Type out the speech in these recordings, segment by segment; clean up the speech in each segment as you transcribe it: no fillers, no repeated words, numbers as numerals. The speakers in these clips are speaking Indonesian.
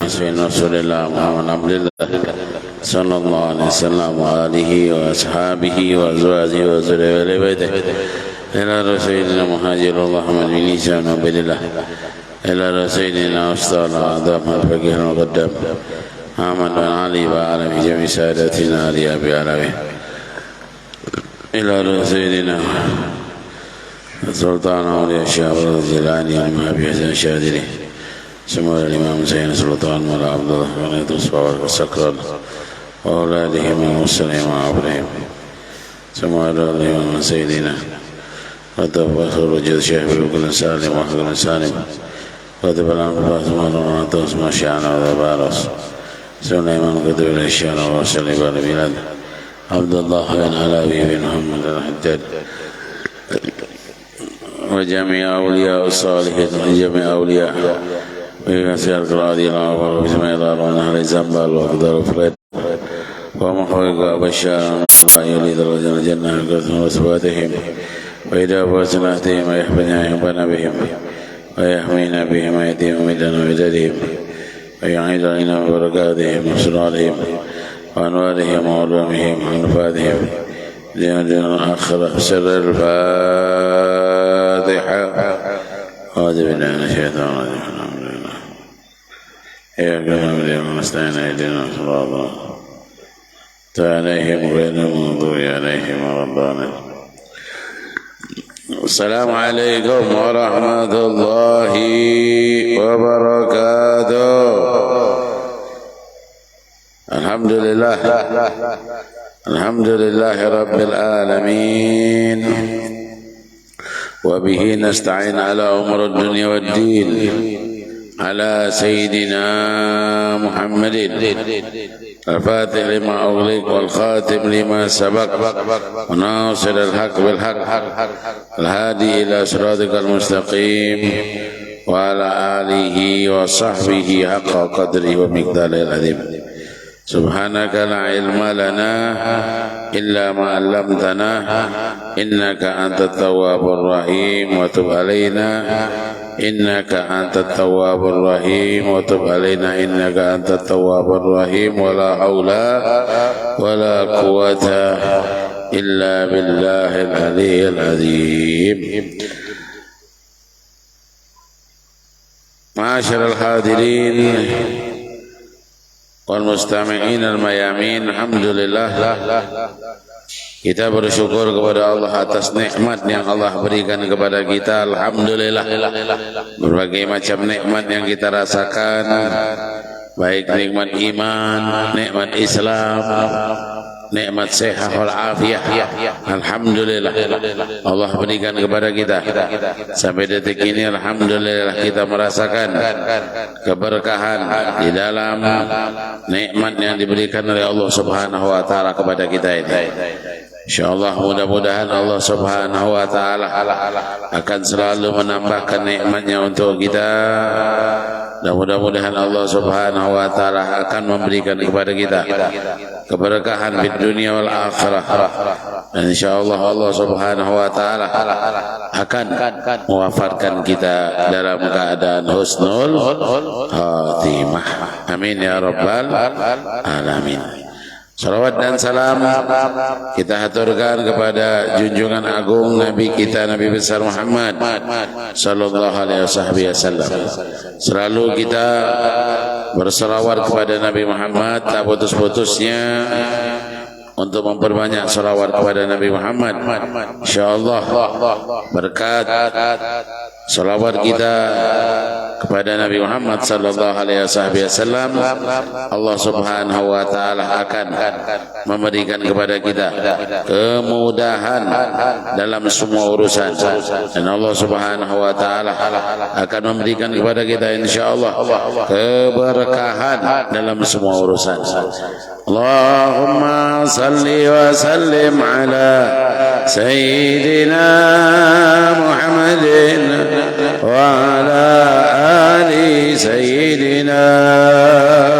سيدنا رسول الله محمد عبد الله صلى الله عليه وسلم وآله وأصحابه وأزواجه وذريته بيته إلى رسولنا مهاجر الله محمد بن نيسان وعبد الله إلى رسولنا أستاذ أعظم الفقيه المقدم محمد بن علي وعلى جميع سادتنا علي أبي علوي إلى رسولنا سلطان أولياء الشيخ الجيلاني المهابي حسن الشاذلي سمو الإمام سيدنا سلطان مولا عبد الله بن إدريس والسكران وأولادهم المسلمين وعبرهم سمو الإمام سيدنا وتوفى وجد الشيخ بكل سالم وحكم سالم وتبع الأنفاس مولانا توسما شعنا وذبارس سليمان قدر الشيخ ووصل إبال بلاد عبد الله بن علاوي بن محمد الحجاج وجميع أولياء الصالحين وجميع أولياء ويغسل القرآن الله بسم الله الرحمن الرحيم زنبال وقدر فريد ومحوق وبشار ويلي درجة الجنة القسم وصفاتهم وإذا فاسناتهم ويحبنا بهم ويحمينا بهم ويديهم ومدنا ومددهم ويعيد علينا بركاتهم وسرارهم وأنوارهم وعلومهم وأنفاذهم لأجل الآخرة سر الفاتحة أعوذ بالله من الشيطان الرجيم إياك نعبد وإياك نستعين اهدنا الصراط عليهم غير المغضوب عليهم ولا الضالين. السلام عليكم ورحمة الله وبركاته. الحمد لله الحمد لله رب العالمين وبه نستعين على أمور الدنيا والدين على سيدنا محمد الفاتح لما أغلق والخاتم لما سبق وناصر الحق بالحق الهادي إلى صراطك المستقيم وعلى آله وصحبه حق قدره ومقداره العظيم. سبحانك لا علم لنا إلا ما علمتنا إنك أنت التواب الرحيم وتب علينا إنك أنت التواب الرحيم وتب علينا إنك أنت التواب الرحيم. ولا حول ولا قوة إلا بالله العلي العظيم. معاشر الحاضرين والmustami'in al-mayamin, alhamdulillah kita bersyukur kepada Allah atas nikmat yang Allah berikan kepada kita. Alhamdulillah, berbagai macam nikmat yang kita rasakan, baik nikmat iman, nikmat Islam, nikmat sehat wal afiyah. Alhamdulillah Allah berikan kepada kita sampai detik ini. Alhamdulillah kita merasakan keberkahan di dalam nikmat yang diberikan oleh Allah Subhanahu wa taala kepada kita ini. Insyaallah mudah-mudahan Allah Subhanahu wa taala akan selalu menambahkan nikmatnya untuk kita. Dan mudah-mudahan Allah Subhanahu wa taala akan memberikan kepada kita keberkahan di dunia wal akhirah. Dan insyaallah Allah Subhanahu wa taala akan mewafatkan kita dalam keadaan husnul khatimah. Amin ya rabbal alamin. Salawat dan salam kita haturkan kepada junjungan agung Nabi kita, Nabi besar Muhammad sallallahu alaihi wasallam. Selalu kita berselawat kepada Nabi Muhammad tak putus-putusnya untuk memperbanyak salawat kepada Nabi Muhammad. Insyaallah berkat salawat kita kepada Nabi Muhammad sallallahu alaihi wasallam, Allah Subhanahu wa taala akan memberikan kepada kita kemudahan dalam semua urusan, dan Allah Subhanahu wa taala akan memberikan kepada kita insyaallah keberkahan dalam semua urusan. Allahumma salli wa sallim ala sayyidina Muhammadin wa ala ali sayyidina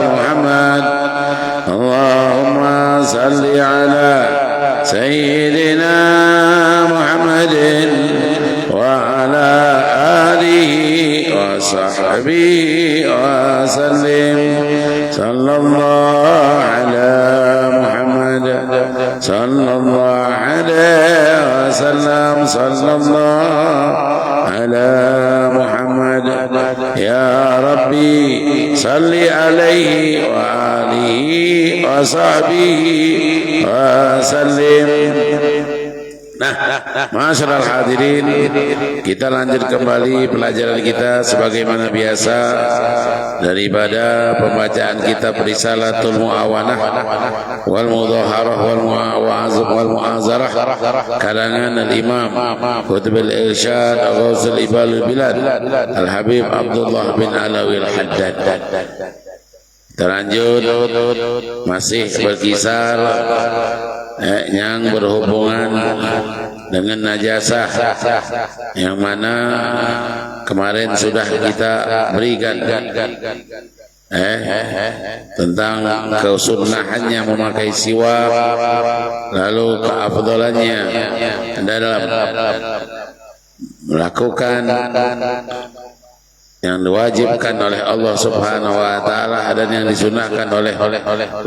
Muhammad. Allahumma salli ala sayyidina Muhammadin wa ala alihi wa sahbihi wa sallim. sallallahu ala Muhammad ya Rabbi salli alaihi wa alihi wa sahbihi wa sallim. Nah, masyaallah hadirin, kita lanjut kembali pelajaran kita sebagaimana biasa daripada pembacaan kitab Risalatul Muawanah wal Mudhaharah wal Mu'azarah karangan al-Imam Qutb al-Irsyad Ghausul Ibal Bilad Al-Habib Abdullah bin Alawi Al-Haddad. Terlanjut masih berkisar yang berhubungan dengan najasah yang mana kemarin sudah kita berikan tentang kesunahannya memakai siwak, lalu keafdalannya dalam melakukan yang diwajibkan oleh Allah Subhanahu wa taala dan yang disunahkan oleh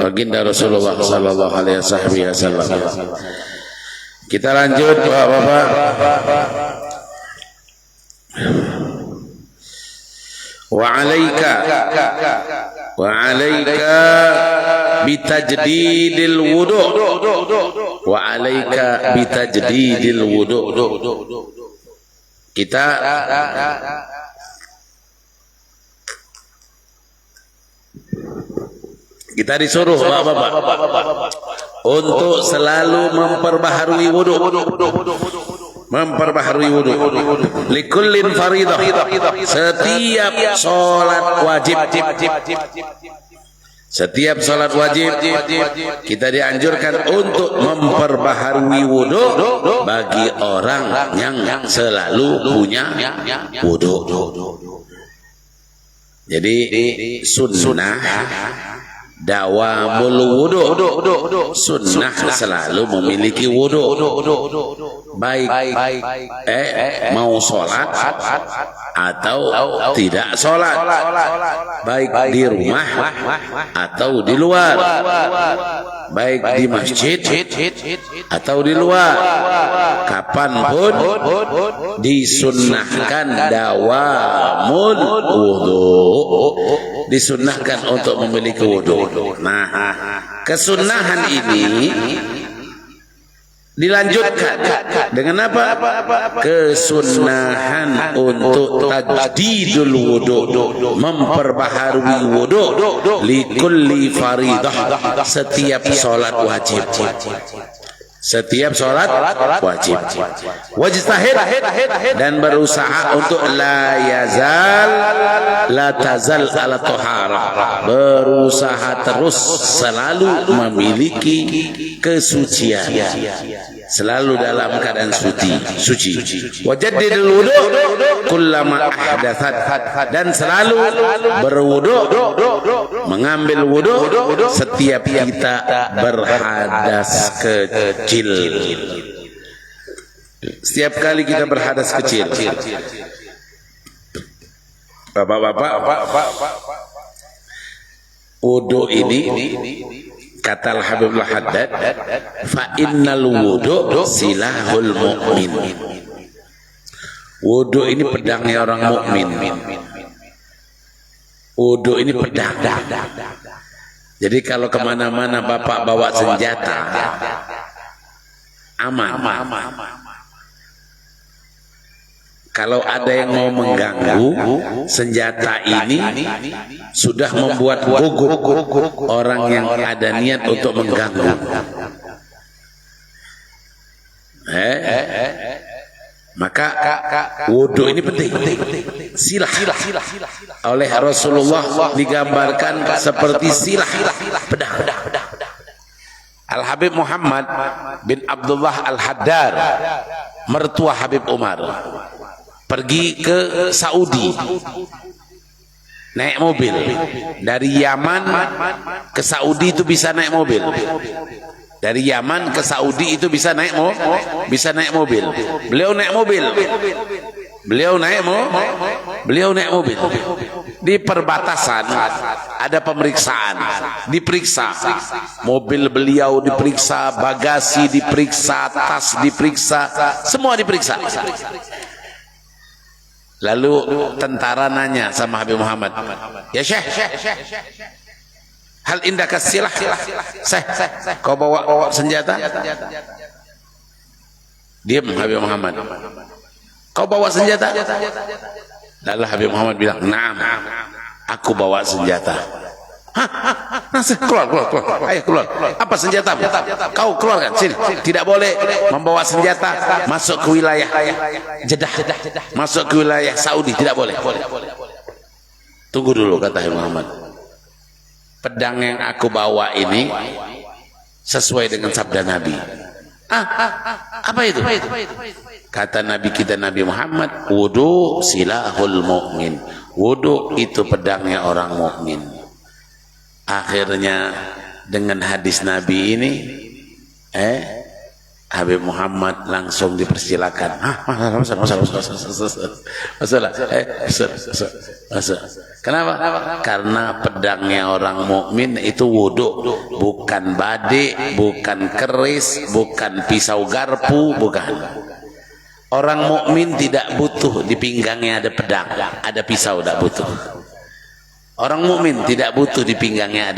baginda Rasulullah sallallahu alaihi wasallam. Kita lanjut Bapak-bapak. Wa 'alaika bitajdidil wudu. Wa 'alaika bitajdidil wudu. Kita disuruh Bapak-bapak untuk selalu memperbaharui wudu. Memperbaharui wudu. Likullin faridah. Setiap salat wajib. Setiap salat wajib kita dianjurkan untuk memperbaharui wudu bagi orang yang selalu punya wudu. Jadi sunnah dawamul wudu, sunnah selalu memiliki wudu, baik mau sholat atau tidak sholat, baik di rumah atau di luar, baik di masjid atau di luar, kapanpun disunnahkan dawamul wudu, disunnahkan untuk memiliki wudu. Nah, kesunahan ini dilanjutkan dengan apa? Kesunahan untuk tajdidul wudu, memperbaharui wudu likulli faridah, setiap salat wajib. Setiap salat wajib. Wajtahid, dan berusaha untuk la tazal ala taharah, berusaha terus selalu memiliki kesucian, selalu dalam keadaan suci. Wajaddidul wudu kullama ahdatsat, dan selalu berwudu, mengambil wudu setiap kita berhadas kecil. Setiap kali kita berhadas kecil, Bapak-bapak, wudu ini kata Al-Habib Al-Haddad, fa innal wudu silahul mu'min. Wudu ini pedangnya orang mukmin. Wudu ini pedang. Jadi kalau kemana-mana Bapak bawa senjata, aman. Kalau ada yang mau mengganggu, senjata ini sudah membuat gugup orang yang ada niat untuk mengganggu. Maka wudu ini penting. Silah oleh Rasulullah digambarkan seperti silah pedang. Al-Habib Muhammad bin Abdullah Al-Haddad, mertua Habib Umar, pergi ke Saudi naik mobil. Dari Yaman ke Saudi itu bisa naik mobil. Dari Yaman ke Saudi itu bisa naik mobil. Beliau naik mobil. Di perbatasan ada pemeriksaan, diperiksa mobil beliau, diperiksa bagasi, diperiksa tas, diperiksa, semua diperiksa. Lalu tentara nanya sama Habib Muhammad, ya Syekh, hal indaka silah? Syekh, kau bawa senjata? Diam Habib Muhammad. Kau bawa senjata? Lalu Habib Muhammad bilang, "Naam, aku bawa senjata." Keluar. Ayo keluar. Apa senjata? Kau keluarkan sini. Tidak boleh membawa senjata masuk ke wilayah Jeddah, masuk ke wilayah Saudi, tidak boleh. Tunggu dulu, kata Habib Muhammad. Pedang yang aku bawa ini sesuai dengan sabda Nabi. Apa itu? Kata Nabi kita, Nabi Muhammad, wudu silahul mu'min. Wudu itu pedangnya orang mukmin. Akhirnya dengan hadis Nabi ini Habib Muhammad langsung dipersilakan. Masalah. Kenapa? Karena pedangnya orang mukmin itu wudu, bukan badik, bukan keris, bukan pisau garpu, bukan. Orang mukmin tidak butuh di pinggangnya ada pedang, ada pisau, tidak butuh. Orang mukmin tidak butuh di pinggangnya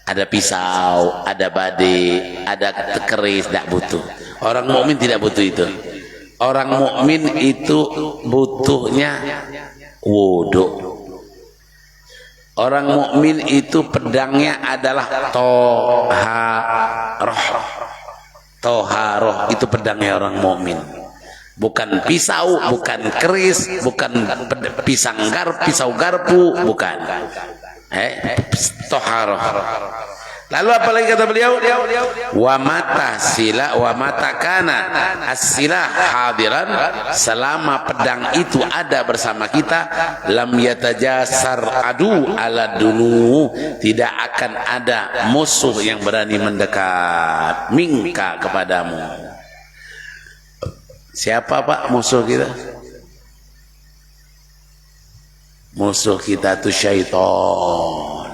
ada pisau, ada badik, ada keris, tidak butuh. Orang mukmin tidak butuh itu. Orang mukmin itu butuhnya wudu. Orang mukmin itu pedangnya adalah toharoh. Toharoh itu pedangnya orang mukmin. Bukan pisau, bukan keris, bukan pisau garpu, bukan. Toharoh. Lalu apa lagi kata beliau? Wa mata kana as-silah hadiran, selama pedang itu ada bersama kita, lam yatajasar adu ala dunu, tidak akan ada musuh yang berani mendekat minka kepadamu. Siapa Pak musuh kita? Musuh kita itu syaitan.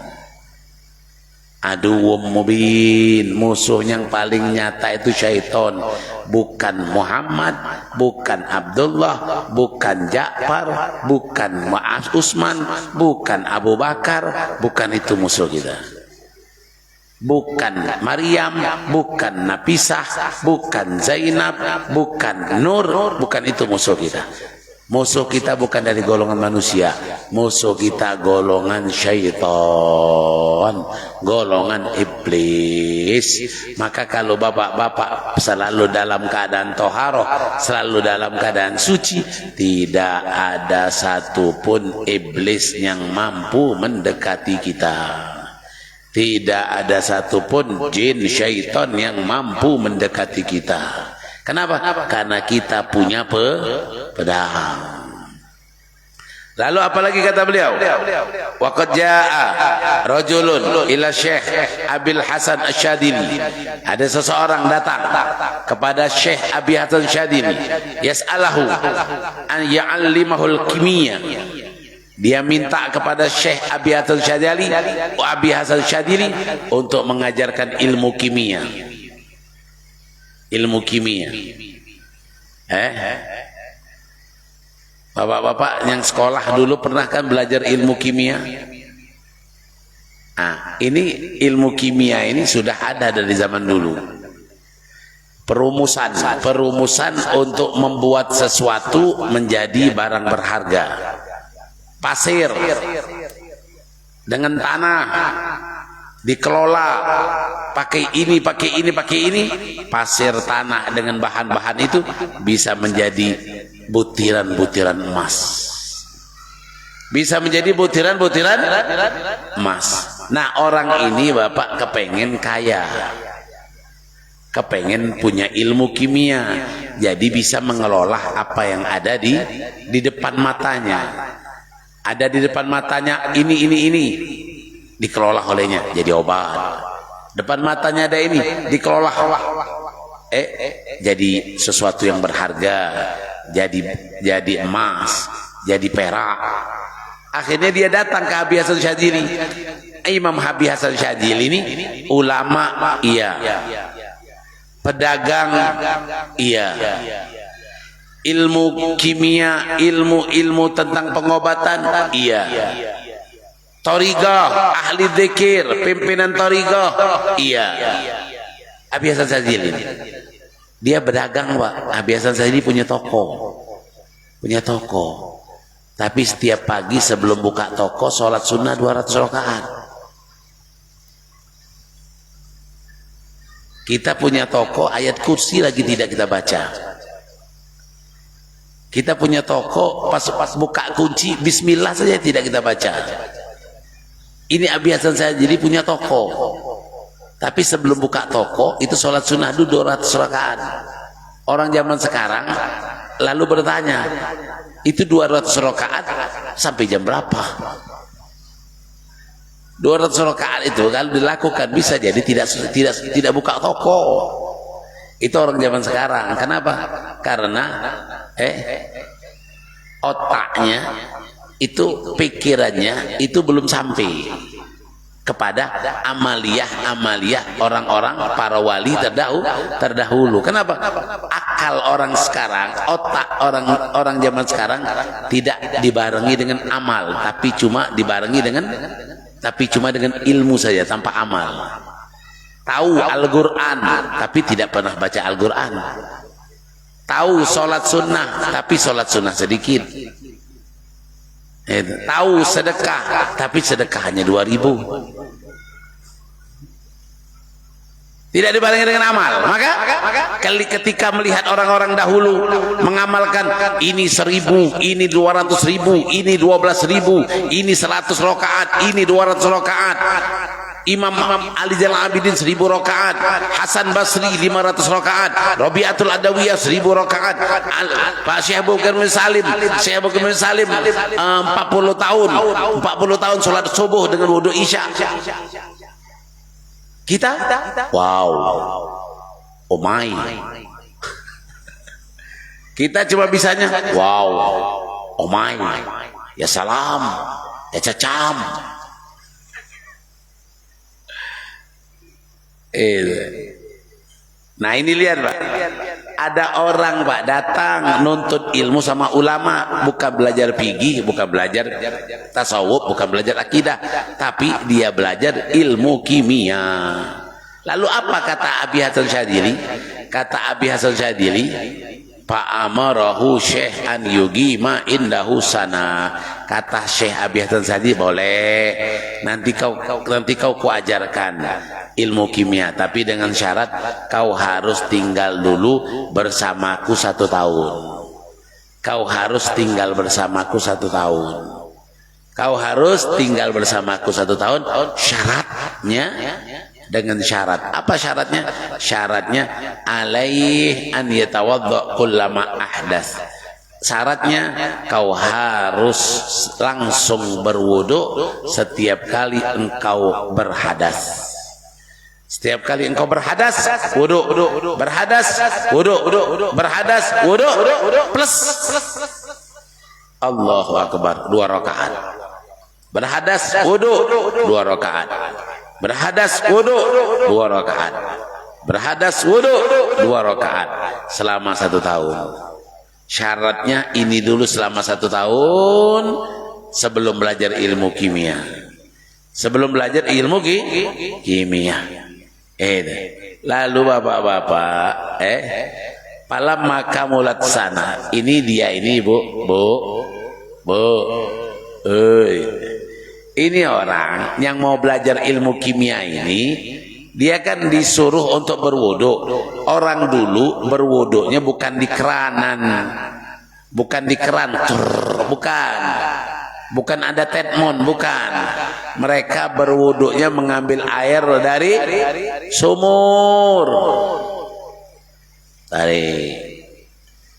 Aduwwum mubin, musuh yang paling nyata itu syaitan. Bukan Muhammad, bukan Abdullah, bukan Ja'far, bukan Mu'az Utsman, bukan Abu Bakar, bukan itu musuh kita. Bukan Maryam, bukan Nafisah, bukan Zainab, bukan Nur, bukan itu musuh kita. Musuh kita bukan dari golongan manusia, musuh kita golongan syaitan, golongan iblis. Maka kalau bapak-bapak selalu dalam keadaan toharoh, selalu dalam keadaan suci, tidak ada satupun iblis yang mampu mendekati kita. Tidak ada satupun jin syaitan yang mampu mendekati kita. Kenapa? Karena kita punya pedang. Lalu apalagi kata beliau? Wa qad jaa rajulun ila Syekh Abil Hasan Asy-Syadzili. Ada seseorang datang kepada Syekh Abi Hasan Asy-Syadzili, yas'alahu an ya'allimahul kimia. Dia minta kepada Syekh Abi Hasan Asy-Syadzili untuk mengajarkan ilmu kimia. Ilmu kimia. Bapak-bapak yang sekolah dulu pernah kan belajar ilmu kimia? Nah, ini ilmu kimia ini sudah ada dari zaman dulu. Perumusan untuk membuat sesuatu menjadi barang berharga. Pasir dengan tanah dikelola, pakai ini, pasir tanah dengan bahan-bahan itu bisa menjadi butiran-butiran emas, bisa menjadi butiran-butiran emas. Nah, orang ini bapak kepengen kaya, kepengen punya ilmu kimia, jadi bisa mengelola apa yang ada di depan matanya. Ada di depan matanya ini dikelola olehnya jadi obat. Depan matanya ada ini dikelola jadi sesuatu yang berharga, jadi emas, jadi perak. Akhirnya dia datang ke Habib Hasan Syadzili. Imam Habib Hasan Syadzili ini ulama, iya. Pedagang, iya. Ilmu kimia, ilmu tentang pengobatan, iya. Thariqah, ahli zikir, pimpinan thariqah, iya. Habib Hasan Syadzili. Dia berdagang, Pak. Habib Hasan Syadzili punya toko. Tapi setiap pagi sebelum buka toko sholat sunnah 200 rakaat. Kita punya toko, ayat kursi lagi tidak kita baca. Kita punya toko, pas buka kunci bismillah saja tidak kita baca. Ini Habib Hasan Syadzili punya toko. Tapi sebelum buka toko itu sholat sunnah dulu 200 rakaat. Orang zaman sekarang lalu bertanya, itu 200 rakaat sampai jam berapa? 200 rakaat itu kalau dilakukan bisa jadi tidak buka toko. Itu orang zaman sekarang. Kenapa? Karena otaknya itu, pikirannya itu belum sampai kepada amaliyah orang-orang para wali terdahulu. Kenapa? Akal orang sekarang, otak orang zaman sekarang tidak dibarengi dengan amal, tapi cuma dengan ilmu saja tanpa amal. Tahu Al-Qur'an tapi tidak pernah baca Al-Qur'an. Tahu sholat sunnah tapi sholat sunnah sedikit. Tahu sedekah tapi sedekah hanya 2.000. Tidak dibarengi dengan amal. Maka ketika melihat orang-orang dahulu mengamalkan ini 1.000, ini 200.000, ini 12.000, ini 100 rakaat, ini 200 rakaat. Imam Ali Zainal Abidin 1.000 rakaat, Hasan Basri 500 rakaat, Rabi'atul Adawiyah 1.000 rakaat, Pak Syekh Abubakar bin Salim 40 tahun sholat subuh dengan wudu isya. Kita wow, oh my, kita cuma bisanya wow, oh my, ya salam, ya cacam. Nah ini lihat Pak, ada orang Pak datang nuntut ilmu sama ulama, bukan belajar fikih, bukan belajar tasawuf, bukan belajar akidah, tapi dia belajar ilmu kimia. Lalu apa kata Habib Hasan Syadzili? Kata Habib Hasan Syadzili, Fa'amarahu Syekh an yugima indahu sana. Kata Syekh Habib Hasan Syadzili, boleh nanti kau kuajarkan ilmu kimia, tapi dengan syarat kau harus tinggal dulu bersamaku 1 tahun. Kau harus tinggal bersamaku 1 tahun. Kau harus tinggal bersamaku 1 tahun. Syaratnya, dengan syarat apa syaratnya? Syaratnya alaih an yatawadda kullama ahdas. Syaratnya kau harus langsung berwudu setiap kali engkau berhadas. Setiap kali engkau berhadas, wudu, berhadas, wudu, berhadas, wudu, plus Allahu Akbar 2 rakaat. Berhadas, wudu 2 rakaat. Berhadas, wudu 2 rakaat. Berhadas, wudu 2 rakaat selama 1 tahun. Syaratnya ini dulu selama 1 tahun sebelum belajar ilmu kimia. Sebelum belajar ilmu kimia. Lalu bapak-bapak, palamma kamulat sana. Ini dia ini bu. Ini orang yang mau belajar ilmu kimia ini, dia kan disuruh untuk berwudu. Orang dulu berwudunya bukan di keranan, bukan di keran, bukan ada tetmon, bukan. Mereka berwudunya mengambil air dari sumur.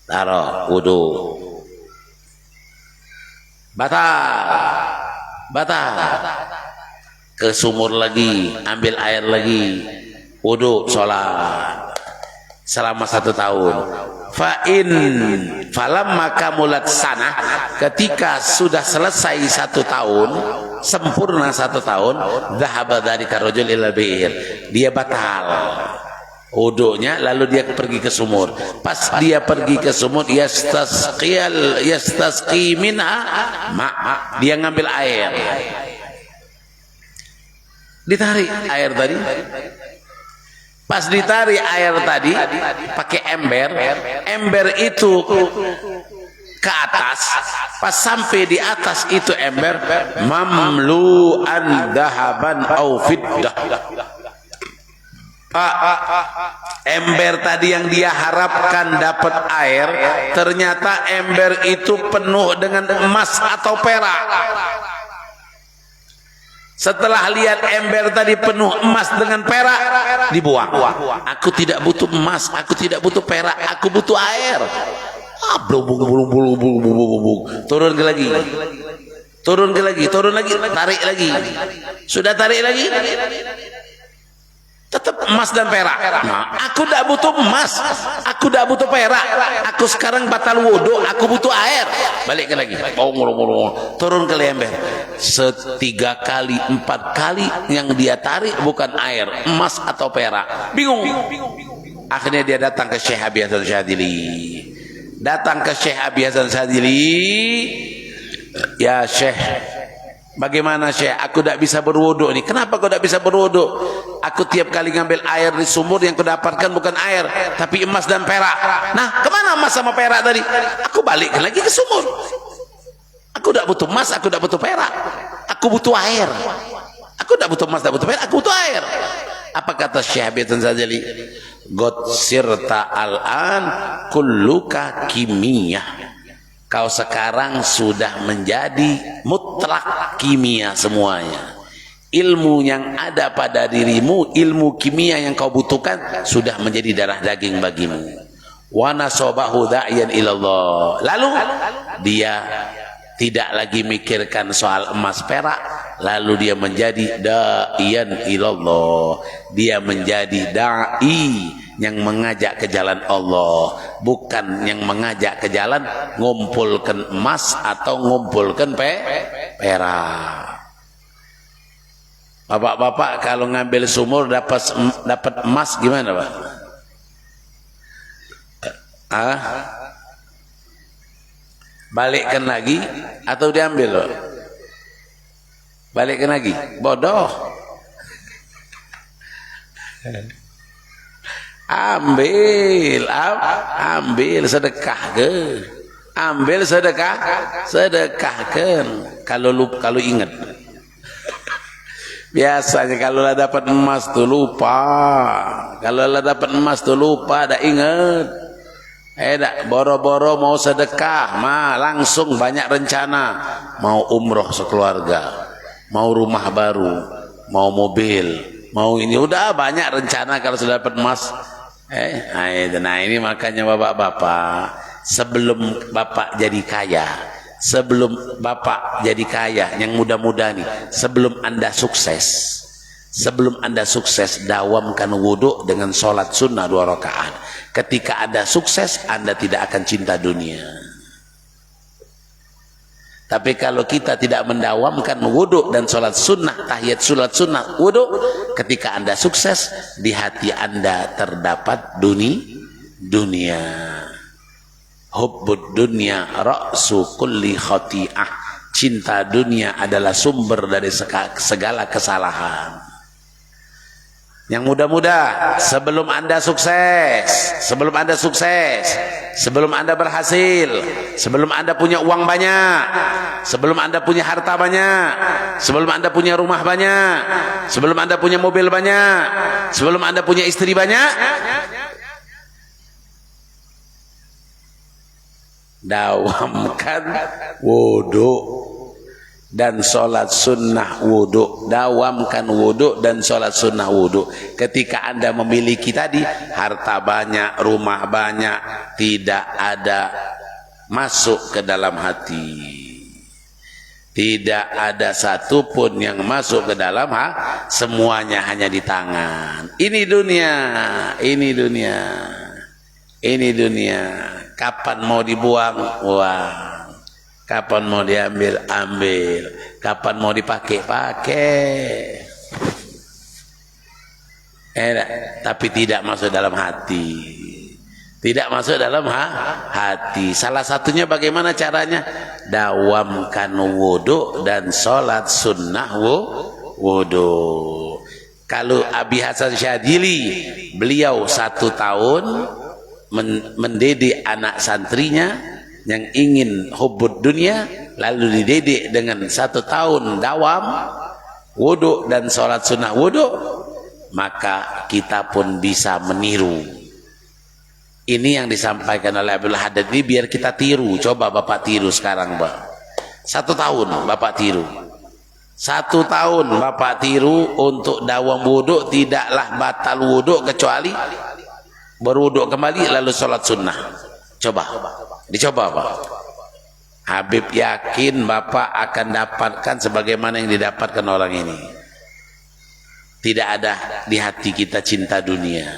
Taruh wudu. Batal. Ke sumur lagi, ambil air lagi, wudu, sholat selama 1 tahun. falamma kamulat sanah, ketika sudah selesai 1 tahun, sempurna 1 tahun, dhahaba dzalika rajul ilal bi'r, dia batal wudunya, lalu dia pergi ke sumur. Pas dia pergi ke sumur, yastasqi minha ma, dia ngambil air, ditarik air tadi. Pas ditarik air tadi pakai ember itu ke atas, pas sampai di atas itu ember, mamlu'an dahaban au fiddah. Ember tadi yang dia harapkan dapat air, ternyata ember itu penuh dengan emas atau perak. Setelah lihat ember tadi penuh emas dengan perak, dibuang. Aku tidak butuh emas, aku tidak butuh perak, aku butuh air. Turun lagi, tarik lagi. Sudah tarik lagi, tetap emas dan perak. Nah, aku tidak butuh emas, aku tidak butuh perak, aku sekarang batal wudu, aku butuh air. Balik lagi, turun ke ember. 3 kali 4 kali yang dia tarik bukan air, emas atau perak. Bingung. Akhirnya dia datang ke Syekh Abi Hasan Syadzili. Ya Syekh, bagaimana Syekh? Aku tidak bisa berwudu nih. Kenapa kau tidak bisa berwudu? Aku tiap kali ngambil air di sumur, yang kudapatkan bukan air, tapi emas dan perak. Nah, kemana emas sama perak tadi? Aku balikkan lagi ke sumur. Aku tidak butuh emas, aku tidak butuh perak, aku butuh air. Aku tidak butuh emas, tidak butuh perak, aku butuh air. Apa kata Syekh Abi Hasan Syadzili? God sirta al-an kulluka kimiyah. Kau sekarang sudah menjadi mutlak kimia semuanya. Ilmu yang ada pada dirimu, ilmu kimia yang kau butuhkan, sudah menjadi darah daging bagimu. Wa nasabahu da'iyan ilallah. Lalu dia tidak lagi mikirkan soal emas perak, lalu dia menjadi da'iyan ilallah. Dia menjadi da'i yang mengajak ke jalan Allah, bukan yang mengajak ke jalan ngumpulkan emas atau ngumpulkan perak. Bapak-bapak kalau ngambil sumur dapat emas gimana, Pak? Balikkan lagi atau diambil, Pak? Balikkan lagi, bodoh. Ambil sedekah ke, sedekahkan. Kalau ingat, biasanya kalau lah dapat emas tuh lupa, dah ingat. Dak boro-boro mau sedekah, langsung banyak rencana, mau umroh sekeluarga, mau rumah baru, mau mobil, mau ini, udah banyak rencana kalau sudah dapat emas. Nah ini makanya bapak-bapak, sebelum bapak jadi kaya, yang muda-muda nih, sebelum anda sukses, dawamkan wudhu dengan sholat sunnah 2 rakaat. Ketika anda sukses, anda tidak akan cinta dunia. Tapi kalau kita tidak mendawamkan wudhu dan sholat sunnah, tahiyat sholat sunnah wudhu, ketika anda sukses, di hati anda terdapat dunia. Hubbud dunya ra'su kulli khati'ah. Cinta dunia adalah sumber dari segala kesalahan. Yang muda-muda, sebelum anda sukses, sebelum anda berhasil, sebelum anda punya uang banyak, sebelum anda punya harta banyak, sebelum anda punya rumah banyak, sebelum anda punya mobil banyak, sebelum anda punya istri banyak, dawamkan wudhu dan sholat sunnah wudhu. Dawamkan wudhu dan sholat sunnah wudhu. Ketika anda memiliki tadi harta banyak, rumah banyak, tidak ada masuk ke dalam hati, tidak ada satupun yang masuk ke dalam semuanya hanya di tangan. Ini dunia, Ini dunia, kapan mau dibuang? Buang. Kapan mau diambil? Ambil. Kapan mau dipakai? Pakai. Tapi tidak masuk dalam hati. Tidak masuk dalam hati. Salah satunya bagaimana caranya? Dawamkan wudu dan sholat sunnah wudu. Kalau Abi Hasan Syadzili, beliau 1 tahun mendidik anak santrinya yang ingin hubbud dunia, lalu dididik dengan 1 tahun dawam wudu dan sholat sunnah wudu, maka kita pun bisa meniru. Ini yang disampaikan oleh Abdul Haddad ini biar kita tiru. Coba Bapak tiru sekarang, Pak. 1 tahun Bapak tiru. 1 tahun Bapak tiru untuk dawam wudu, tidaklah batal wudu kecuali berwudu kembali lalu sholat sunnah. Coba, dicoba Pak. Habib yakin Bapak akan dapatkan sebagaimana yang didapatkan orang ini. Tidak ada di hati kita cinta dunia.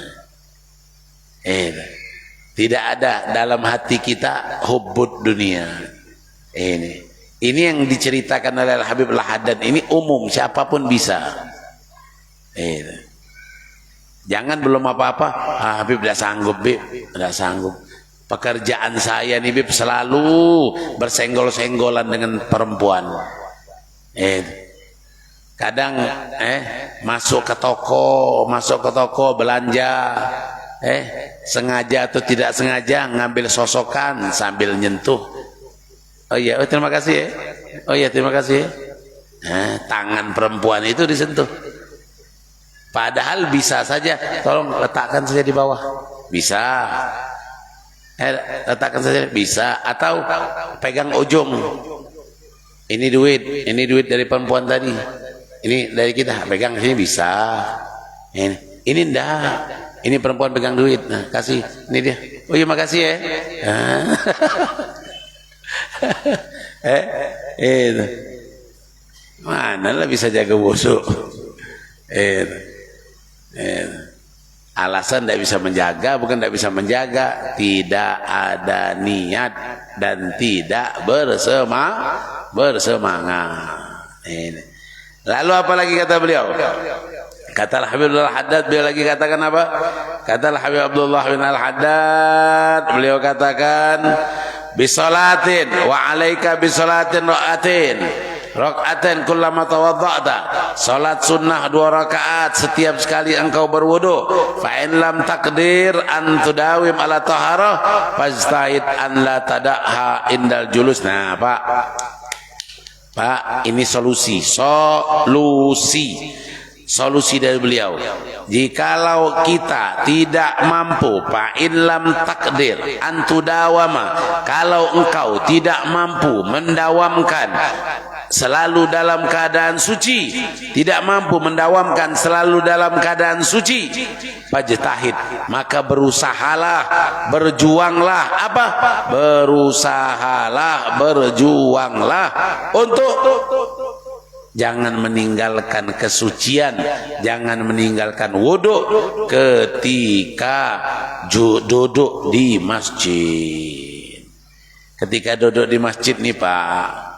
Tidak ada dalam hati kita hubbud dunia. Ini yang diceritakan oleh Habib Al-Haddad ini umum, siapapun bisa. Jangan belum apa-apa, Habib tidak sanggup, Bib, tidak sanggup. Pekerjaan saya nih, Bib, selalu bersenggol-senggolan dengan perempuan. Kadang masuk ke toko belanja, sengaja atau tidak sengaja ngambil sosokan sambil nyentuh. Oh iya, terima kasih ya. Oh iya, terima kasih. Tangan perempuan itu disentuh. Padahal bisa saja, tolong letakkan saja di bawah. Bisa. Letakkan saja, bisa. Atau pegang ujung. Ini duit dari perempuan tadi. Ini dari kita, pegang sini bisa. Ini enggak. Ini perempuan pegang duit. Nah, kasih. Ini dia. Oh iya, makasih ya. Itu. Mana lah bisa jaga wusuk. Alasan tidak bisa menjaga, bukan tidak bisa menjaga, tidak ada niat dan tidak bersemangat. Lalu apa lagi kata beliau? Kata Habib Al-Haddad, beliau lagi katakan apa? Kata Habib Abdullah bin Al-Haddad, beliau katakan bisolatin wa alaika bisolatin rakatain kullama tawadda'ta, salat sunnah 2 rakaat setiap sekali engkau berwudu. Fa in lam taqdir an tudawim ala taharah fastahid an la tada'ha indal julus. Nah, Pak, ini solusi dari beliau. Jikalau kita tidak mampu, fa in lam takdir antudawama, kalau engkau tidak mampu mendawamkan selalu dalam keadaan suci, tidak mampu mendawamkan selalu dalam keadaan suci, fajtahid, maka berusahalah, berjuanglah. Apa? Berjuanglah untuk jangan meninggalkan kesucian, jangan meninggalkan wudu ketika duduk di masjid. Ketika duduk di masjid nih, Pak,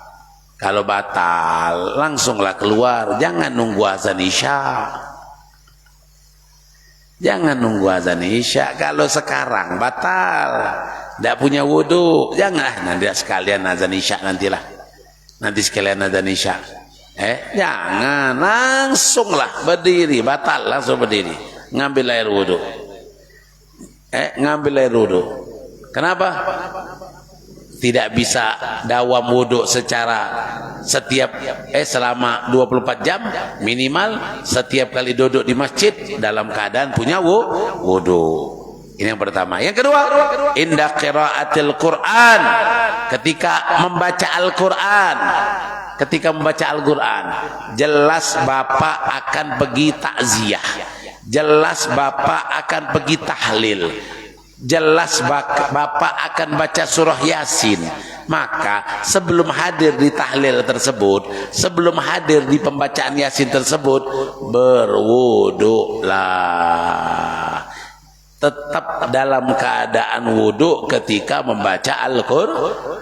kalau batal langsunglah keluar, jangan nunggu azan isya. Jangan nunggu azan isya. Kalau sekarang batal, tidak punya wudu, jangan, nanti sekalian azan isya, nanti sekalian azan isya. Jangan, langsunglah berdiri, batal langsung berdiri, ngambil air wudu. Ngambil air wudu. Kenapa? Tidak bisa dawam wudu secara selama 24 jam minimal, setiap kali duduk di masjid dalam keadaan punya wudu. Ini yang pertama. Yang kedua, inda qiraatil Quran, ketika membaca Al-Quran. Ketika membaca Al-Quran, jelas Bapak akan pergi takziah, jelas Bapak akan pergi tahlil, jelas Bapak akan baca surah Yasin. Maka sebelum hadir di tahlil tersebut, sebelum hadir di pembacaan Yasin tersebut, berwudulah. tetap dalam keadaan wudu ketika membaca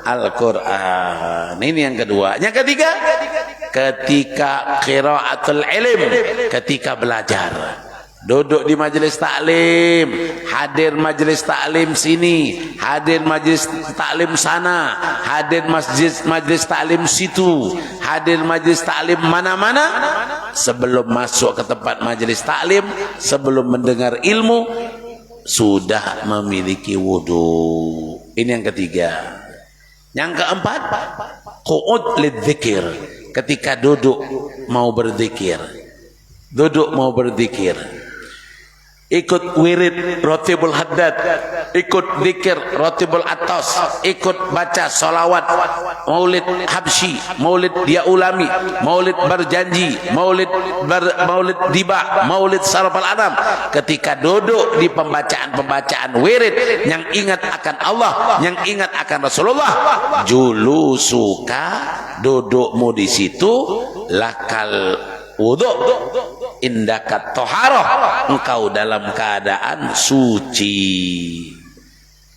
Al-Quran. Ini yang kedua. Yang ketiga, ketika qiraatul ilm, ketika belajar. Duduk di majelis taklim, hadir majelis taklim sini, hadir majelis taklim sana, hadir majelis taklim situ, hadir majelis taklim mana-mana. Sebelum masuk ke tempat majelis taklim, sebelum mendengar ilmu, sudah memiliki wudu. Ini yang ketiga. Yang keempat, qu'ud lidzikir, ketika duduk mau berzikir. Duduk mau berzikir, ikut wirid Ratibul Haddad, ikut zikir Ratibul Atas, ikut baca salawat, maulid habsyi, maulid dia ulami, maulid berjanji, maulid diba, maulid sarfal adam. Ketika duduk di pembacaan wirid yang ingat akan Allah, yang ingat akan Rasulullah, julusuka, dudukmu di situ, lakal wudu, indaka toharoh, engkau dalam keadaan suci,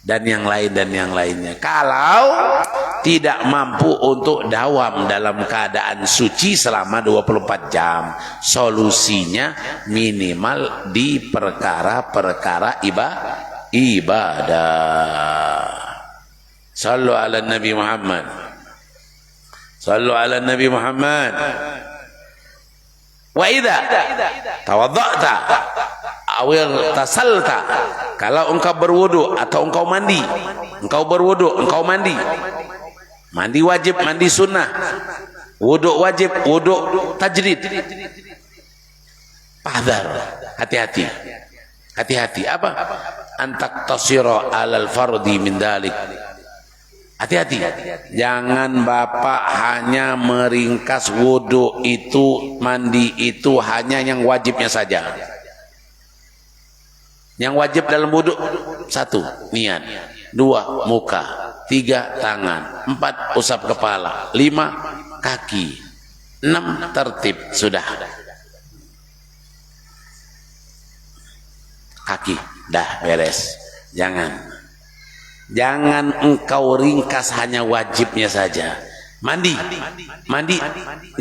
dan yang lainnya. Kalau tidak mampu untuk dawam dalam keadaan suci selama 24 jam, solusinya minimal di perkara-perkara ibadah. Sallu ala Nabi Muhammad. Sallu ala Nabi Muhammad. Wa idza tawadda'ta awil tasalta, kalau engkau berwudu atau engkau mandi, engkau berwudu, engkau mandi. Mandi wajib, mandi sunnah. Wudu wajib, wudu tajrid. Pahdar, hati-hati. Hati-hati apa? Antak tasira alal fardi min dalik. Hati-hati, jangan bapak hanya meringkas wudu itu, mandi itu hanya yang wajibnya saja. Yang wajib dalam wudu, 1 niat, 2 muka, 3 tangan, 4 usap kepala, 5 kaki, 6 tertib, sudah. Kaki dah beres. Jangan engkau ringkas hanya wajibnya saja. Mandi,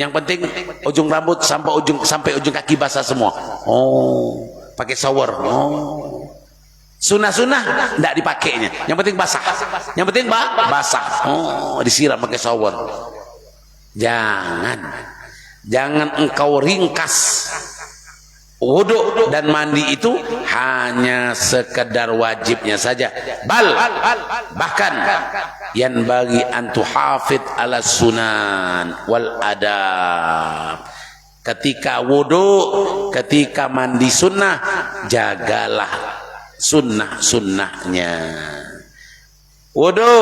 yang penting ujung rambut sampai ujung kaki basah semua. Oh, pakai shower. Oh, sunnah tidak dipakainya. Yang penting basah. Yang penting basah. Oh, disiram pakai shower. Jangan engkau ringkas wudu dan mandi itu hanya sekedar wajibnya saja. Bahkan yang bagi antuhafid ala sunan wal adab. Ketika wudu, ketika mandi sunnah, jagalah sunnah-sunnahnya. Wudu,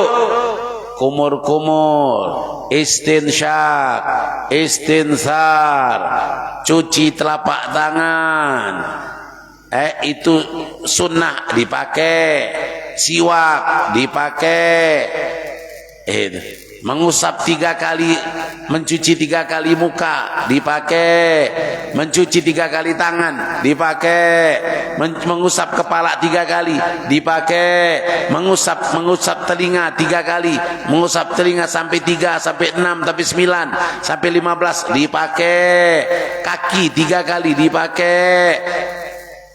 kumur-kumur, istinsyak, istinsar, cuci telapak tangan, itu sunnah dipakai, siwak dipakai, mengusap 3 kali, mencuci 3 kali muka dipakai, mencuci 3 kali tangan dipakai, mengusap kepala 3 kali dipakai, mengusap telinga 3 kali, mengusap telinga sampai 3 sampai 6 sampai 9 sampai 15 dipakai, kaki 3 kali dipakai.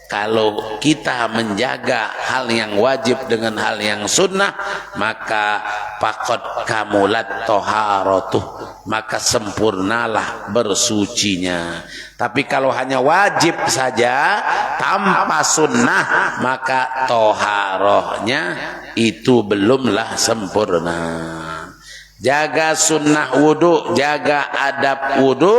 Kalau kita menjaga hal yang wajib dengan hal yang sunnah, maka faqad kamulat toharotuh, maka sempurnalah bersucinya. Tapi kalau hanya wajib saja tanpa sunnah, maka toharohnya itu belumlah sempurna. Jaga sunnah wudu, jaga adab wudu,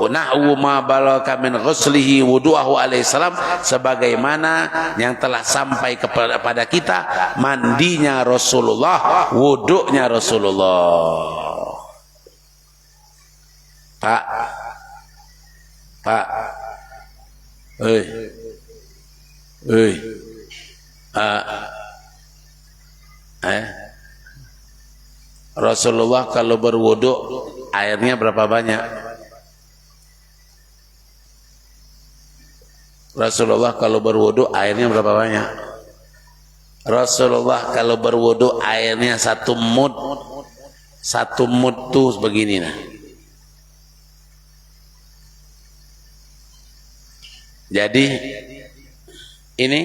nahwu ma balaka min ghuslihi wudu'ahu alaihi salam, sebagaimana yang telah sampai kepada kita mandinya Rasulullah, wudu'nya Rasulullah. Pak, Rasulullah kalau berwudu airnya berapa banyak? Rasulullah kalau berwudu airnya berapa banyak? Rasulullah kalau berwudu airnya 1 mud. 1 mud tuh begini nah. Jadi ini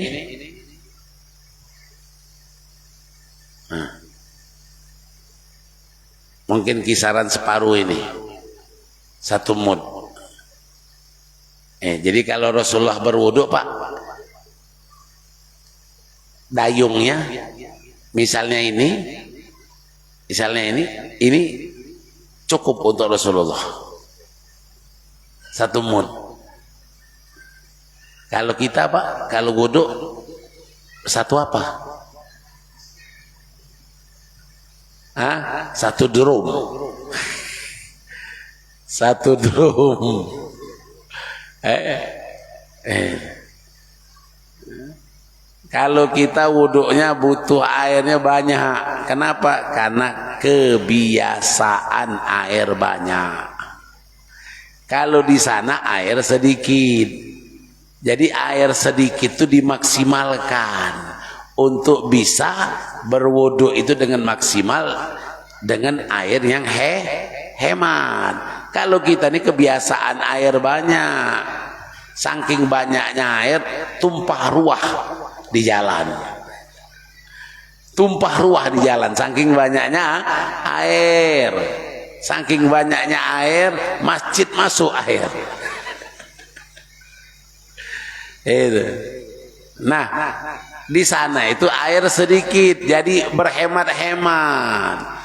mungkin kisaran separuh ini 1 mud. Jadi kalau Rasulullah berwudu Pak, dayungnya misalnya ini cukup untuk Rasulullah 1 mud. Kalau kita Pak, kalau wudu 1 apa? 1 drum. 1 drum. Kalau kita wuduknya butuh airnya banyak. Kenapa? Karena kebiasaan air banyak. Kalau di sana air sedikit. Jadi air sedikit itu dimaksimalkan untuk bisa berwudu itu dengan maksimal dengan air yang hemat. Kalau kita ini kebiasaan air banyak, saking banyaknya air tumpah ruah di jalan. Tumpah ruah di jalan, saking banyaknya air. Saking banyaknya air, masjid masuk air. Itu. Nah, di sana itu air sedikit, jadi berhemat-hemat.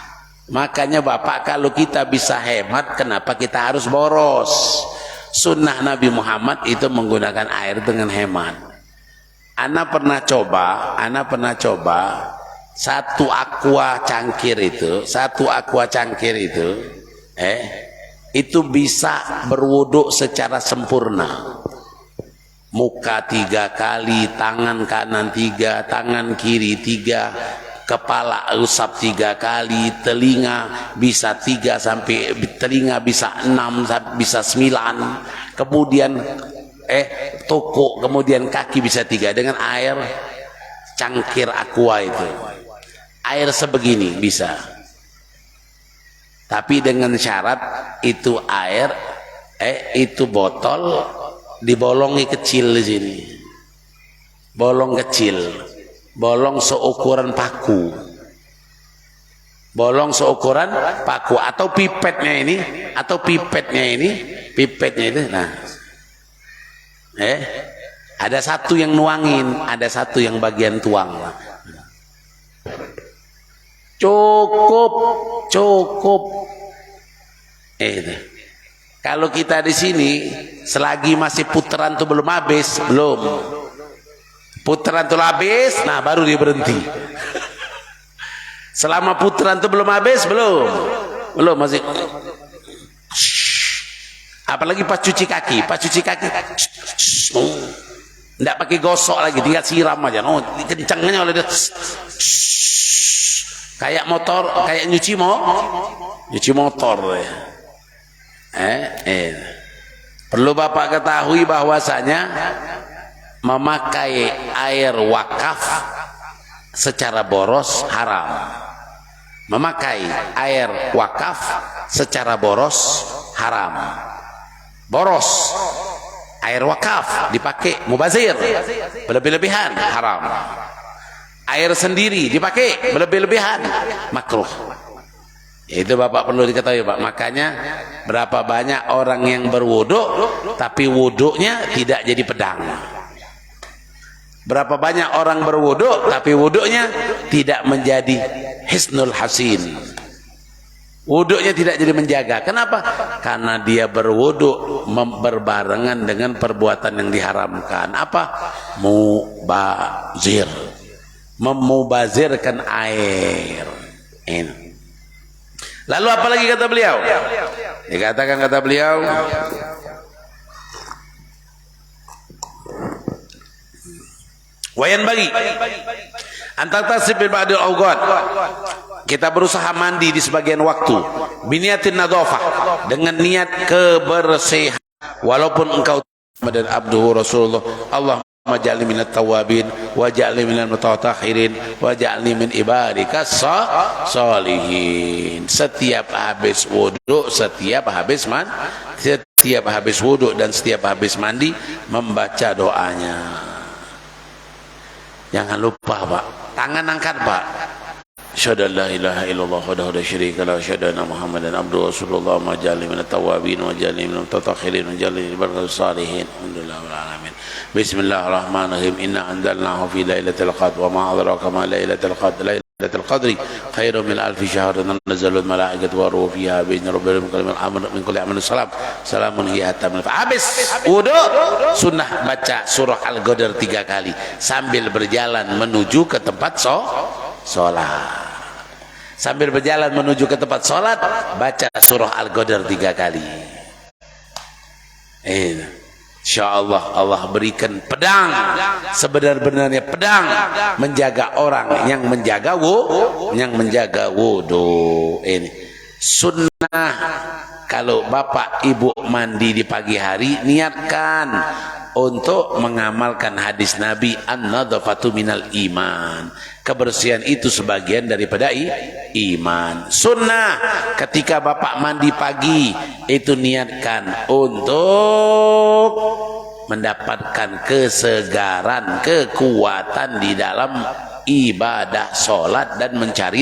Makanya Bapak, kalau kita bisa hemat, kenapa kita harus boros? Sunnah Nabi Muhammad itu menggunakan air dengan hemat. Ana pernah coba 1 aqua cangkir itu, itu bisa berwudu secara sempurna. Muka 3 kali, tangan kanan 3, tangan kiri 3, kepala usap 3 kali, telinga bisa 3 sampai telinga bisa 6, bisa 9, kemudian toko, kemudian kaki bisa 3 dengan air cangkir aqua itu. Air sebegini bisa. Tapi dengan syarat itu air itu botol dibolongi kecil di sini. Bolong kecil. Bolong seukuran paku. Bolong seukuran paku atau pipetnya ini, pipetnya itu. Nah. Ada 1 yang nuangin, ada 1 yang bagian tuang. Cukup. Itu. Kalau kita di sini selagi masih putaran tuh belum habis, putaran tuh habis, nah baru dia berhenti. Selama putaran tuh belum habis, belum masih. Apalagi pas cuci kaki, enggak pakai gosok lagi, tinggal siram aja. Kencangnya oleh dia. Kayak motor, kayak nyuci motor ya. Perlu Bapak ketahui bahwasanya memakai air wakaf secara boros haram. Memakai air wakaf secara boros haram. Boros air wakaf dipakai mubazir, berlebih-lebihan haram. Air sendiri dipakai berlebih-lebihan makruh. Itu Bapak perlu diketahui Pak. Makanya berapa banyak orang yang berwudu tapi wudunya tidak jadi pedang. Berapa banyak orang berwudu tapi wudunya tidak menjadi hisnul hasin. Wudunya tidak jadi menjaga. Kenapa? Karena dia berwudu berbarengan dengan perbuatan yang diharamkan. Apa? Mubazir. Memubazirkan air. Ini. Lalu apa lagi kata beliau? Dikatakan kata beliau, wayan bagi antar tasib bil ba'dil awqat, kita berusaha mandi di sebagian waktu biniatin nadhafah, dengan niat kebersihan, walaupun engkau Muhammadan abduhu rasulullah. Allahumma ja'alni minat tawabin wa ja'alni minal mutatahhirin wa ja'alni min ibadikas sholihin. Setiap habis wudu, setiap habis wudu dan setiap habis mandi membaca doanya. Jangan lupa, Pak. Tangan angkat, Pak. Asyhadu an la ilaha illallah wahdahu la syarika lahu wa asyhadu anna Muhammadan abduhu wa rasulullah. Ma ja'alni minat tawabin wa ja'alni minal mutatahhirin wa ja'alni min ibadikas sholihin. Alhamdulillah rabbil alamin. Bismillahirrahmanirrahim. Inna anzalnahu fi lailatul qadr wa ma adraka ma lailatul qadr. Lailatul qadri khairun min alfi syahr. Tanazzalul malaikatu wa ruhu fiha bi idzni rabbihim min kulli amrin salam. Salamun hiya hatta matla'il. Habis wudu sunnah baca surah Al-Qadr 3 kali sambil berjalan menuju ke tempat sholat. Sambil berjalan menuju ke tempat sholat baca surah Al-Qadr 3 kali. InsyaAllah Allah berikan pedang sebenar-benarnya pedang menjaga orang yang menjaga wudu. Ini sunnah. Kalau bapak ibu mandi di pagi hari, niatkan untuk mengamalkan hadis Nabi, an-nadhafatu minal iman. Kebersihan itu sebagian daripada iman. Sunnah ketika bapak mandi pagi itu niatkan untuk mendapatkan kesegaran, kekuatan di dalam ibadah sholat dan mencari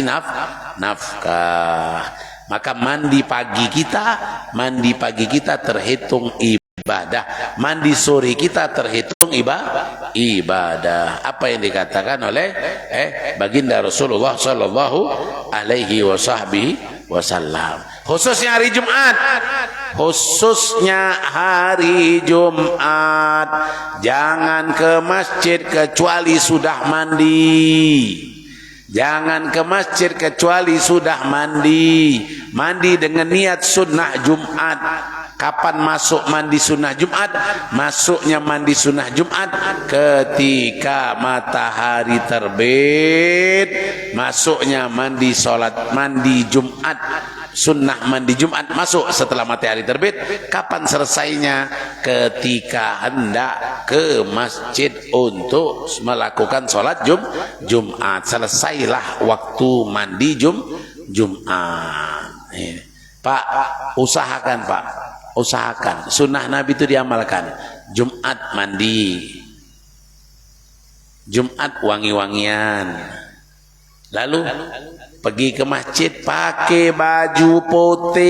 nafkah. Maka mandi pagi kita terhitung ibadah, mandi sore kita terhitung ibadah. Apa yang dikatakan oleh baginda Rasulullah sallallahu alaihi wasallam. Khususnya hari Jumat, jangan ke masjid kecuali sudah mandi. Jangan ke masjid kecuali sudah mandi. Mandi dengan niat sunnah Jumat. Kapan masuk mandi sunnah Jumat? Masuknya mandi sunnah Jumat ketika matahari terbit. Masuknya mandi Jumat. Sunnah mandi Jumat masuk setelah matahari terbit. Kapan selesainya? Ketika hendak ke masjid untuk melakukan sholat Jumat. Selesailah waktu mandi Jumat. Pak, usahakan Pak, usahakan sunnah Nabi itu diamalkan. Jumat mandi, Jumat wangi-wangian, lalu pergi ke masjid pakai baju putih,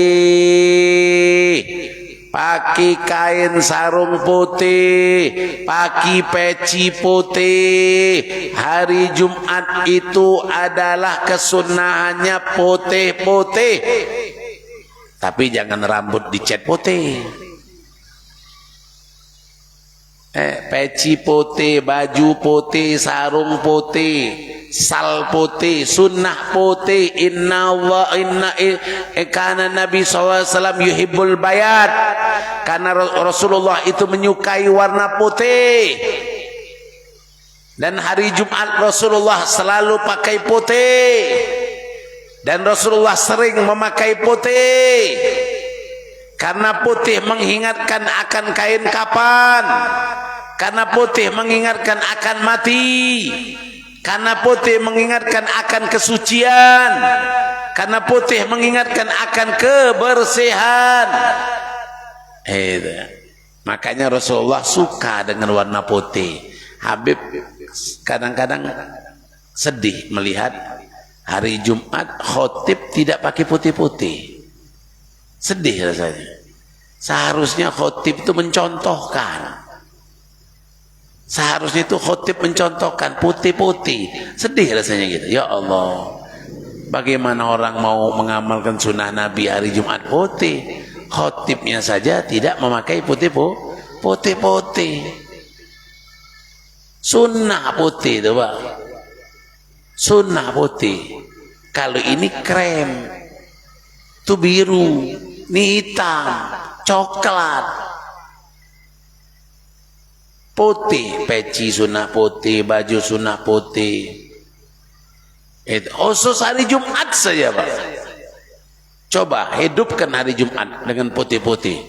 pakai kain sarung putih, pakai peci putih. Hari Jumat itu adalah kesunahannya putih-putih. Tapi jangan rambut dicat putih. Peci putih, baju putih, sarung putih, sal putih, sunnah putih. Karena Nabi SAW yuhibbul bayat, karena Rasulullah itu menyukai warna putih. Dan hari Jumat Rasulullah selalu pakai putih. Dan Rasulullah sering memakai putih. Karena putih mengingatkan akan kain kapan. Karena putih mengingatkan akan mati. Karena putih mengingatkan akan kesucian. Karena putih mengingatkan akan kebersihan. Makanya Rasulullah suka dengan warna putih. Habib kadang-kadang sedih melihat hari Jumat khotib tidak pakai putih-putih. Sedih rasanya. Seharusnya khotib itu mencontohkan. Seharusnya itu khotib mencontohkan putih-putih. Sedih rasanya gitu. Ya Allah, bagaimana orang mau mengamalkan sunnah Nabi hari Jumat putih, khotibnya saja tidak memakai putih-putih. Sunnah putih itu Pak, sunnah putih. Kalau ini krem, itu biru, ini hitam, coklat, putih, peci sunnah putih, baju sunnah putih. Itu khusus hari Jumat saja Pak. Coba hidupkan hari Jumat dengan putih-putih.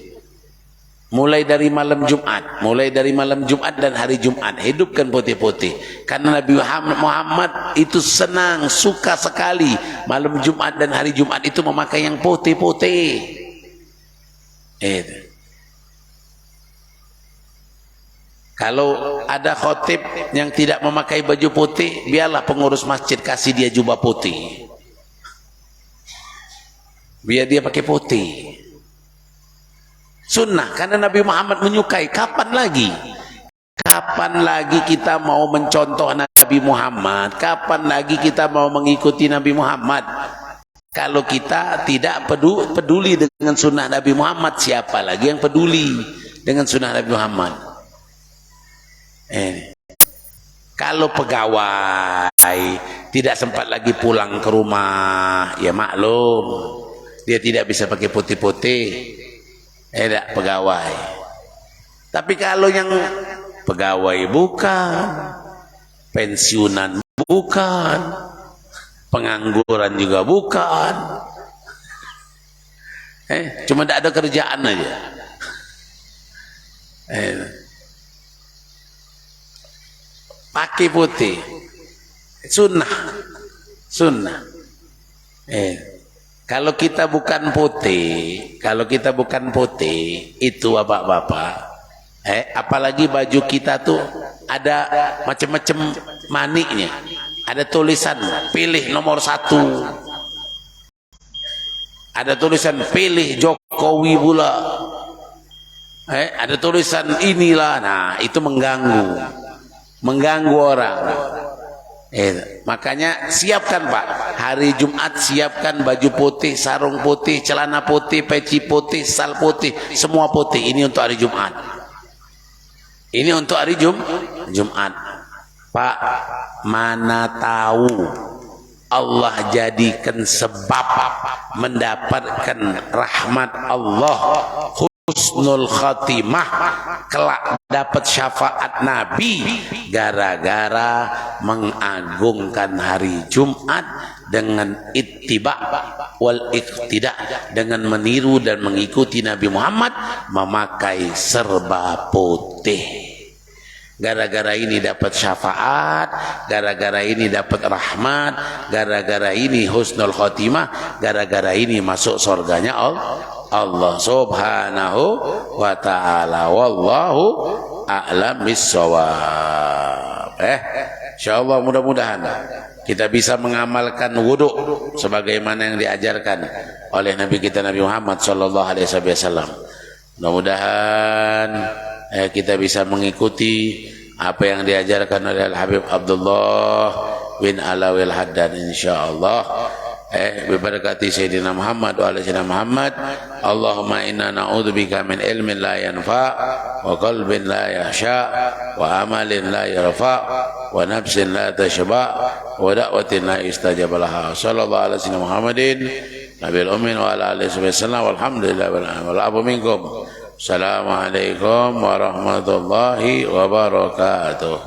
Mulai dari malam Jumat dan hari Jumat, hidupkan putih-putih. Karena Nabi Muhammad itu senang, suka sekali malam Jumat dan hari Jumat itu memakai yang putih-putih. Kalau ada khotib yang tidak memakai baju putih, biarlah pengurus masjid kasih dia jubah putih. Biar dia pakai putih. Sunnah, karena Nabi Muhammad menyukai. Kapan lagi kita mau mencontoh Nabi Muhammad? Kapan lagi kita mau mengikuti Nabi Muhammad? Kalau kita tidak peduli dengan sunnah Nabi Muhammad, siapa lagi yang peduli dengan sunnah Nabi Muhammad? Kalau pegawai tidak sempat lagi pulang ke rumah, ya maklum, dia tidak bisa pakai putih-putih. Tidak pegawai. Tapi kalau yang pegawai bukan, pensiunan bukan, pengangguran juga bukan, cuma tidak ada kerjaan aja. Pakai putih, sunnah. Kalau kita bukan putih, itu bapak-bapak, apalagi baju kita tuh ada macam-macam maniknya, ada tulisan pilih nomor 1, ada tulisan pilih Jokowi pula, ada tulisan inilah. Nah, itu mengganggu orang. Makanya siapkan Pak, hari Jumat siapkan baju putih, sarung putih, celana putih, peci putih, sal putih, semua putih. Ini untuk hari Jumat. Ini untuk hari Jumat. Pak, mana tahu Allah jadikan sebab mendapatkan rahmat Allah, husnul khatimah, kelak dapat syafaat Nabi gara-gara mengagungkan hari Jumat dengan ittiba wal iqtida, dengan meniru dan mengikuti Nabi Muhammad memakai serba putih. Gara-gara ini dapat syafaat, gara-gara ini dapat rahmat, gara-gara ini husnul khatimah, gara-gara ini masuk surganya Allah subhanahu wa ta'ala. Wallahu a'lam bissawab. Insyaallah mudah-mudahan kita bisa mengamalkan wudu sebagaimana yang diajarkan oleh Nabi kita Nabi Muhammad sallallahu alaihi wasallam. Mudah-mudahan kita bisa mengikuti apa yang diajarkan oleh Al-Habib Abdullah bin Alawil Haddad insyaallah. Bibarakati Sayyidina Muhammad wa ala Sayyidina Muhammad. Allahumma inna na'udzubika min ilmin la yanfa wa qalbin la yahsha wa amalin la yarfa wa nafsin la tashba wa da'watin la istajab laha. Sallallahu ala Sayyidina Muhammadin nabil ummin wa ala alihi wasallam. Walhamdulillah wal afu minkum. Assalamualaikum warahmatullahi wabarakatuh.